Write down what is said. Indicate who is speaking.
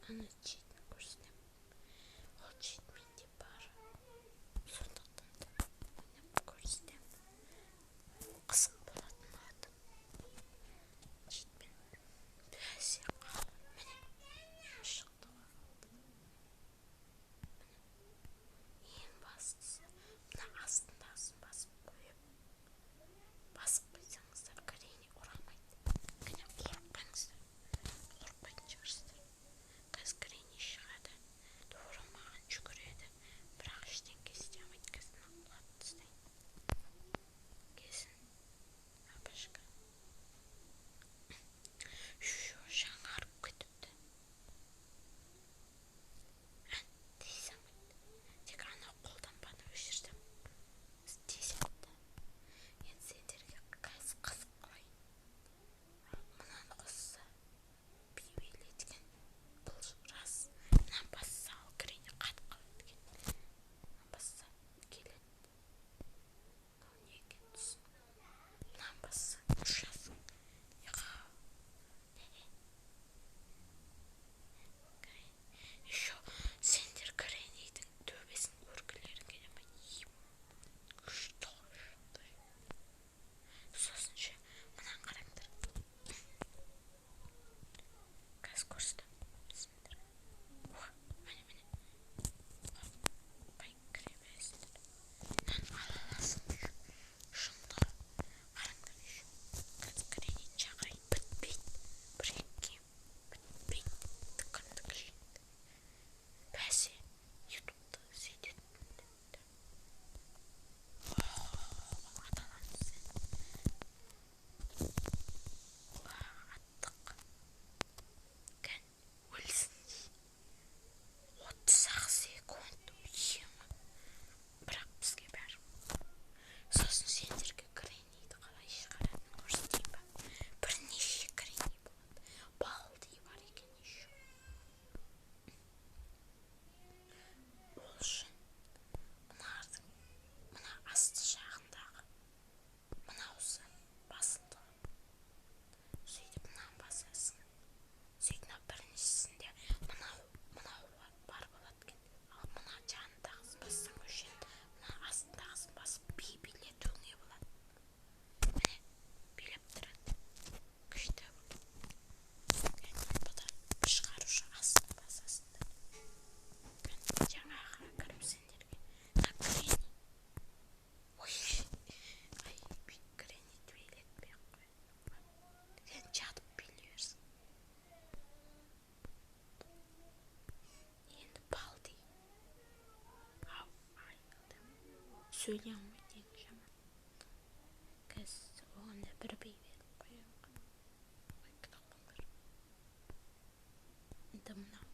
Speaker 1: аны жейтін көрсетем. Ол жетмейді бар. Сондықтан да ойнап көрсетем. Қызық болатын болады. Жетпен бәсе қалып міне шықты ғой. Ең бастысы мына астындағысын басып қойсаңыздар корене ұрамайды. Кәне қорықпаңыздар. Қорықпайтын шығарсыздар. Қазір корене шығады. Урамаған жүгіреді. Бірақ ештеңе істей алмайды. Қазір құлатып тастайын. Кезін апашка. Жаңарып кетіпті. Дейсің тек анау қолданбаны өшірдім. Істесетті. Енді сендерге қазір қызық қылайын. Мынаны қосса билеткен. Бұл рас. Мынаны басса ал кірене қатып қалады екен. Мынаны басса келеді. Мынау не екен түсін. Мынаны басса ұшасың. Еще сендер кіренейдің төбесін көргілерің келе ме? Күшті ғой. Сосын ше мынаны қараңдар. Қазір көрсетем сендерге. Міне. Бай кіре бересіңдер. Мынаны ала аласың. Шындығы. Қараңдар еще. Қазір кіренейді шақырайын. Бітпейді. Бір-екі бітпейді. Тықырды кішкенді. Бәсе ютубты сөйтетін. Аталамыз сен. Аттық. Кән өлсін дей. 30 секунд. Бірақ бізге бәрі. Сосын сендерге кіренейді қалай шығаратынын көрсетейін ба? Бірнеше кіреней болады. Балдей бар екен еще. Ол үшін мына асты жағындағы мынаусы басылды. Сөйтіп мынаны басасың. Сөйтіп біріншісінде мынау бар болады екен. Ал мына жанындағысын бассаң өшеді. Мына астындағысын басып билетуіңе болады. Міне билеп тұрады. Күшті бұл. Бұда шығарушы астын басасыңдар. Жаңағы кіріп сендерге. Кірені. Ой, кірені билетпей қой. Сен жатып билей берсің. Енді балдей. Ау, сөйлей алмайды енді жаман. Қазір оғанда бір бей беріп қояйық. Ой, күтіп қоңдар. Енді мынау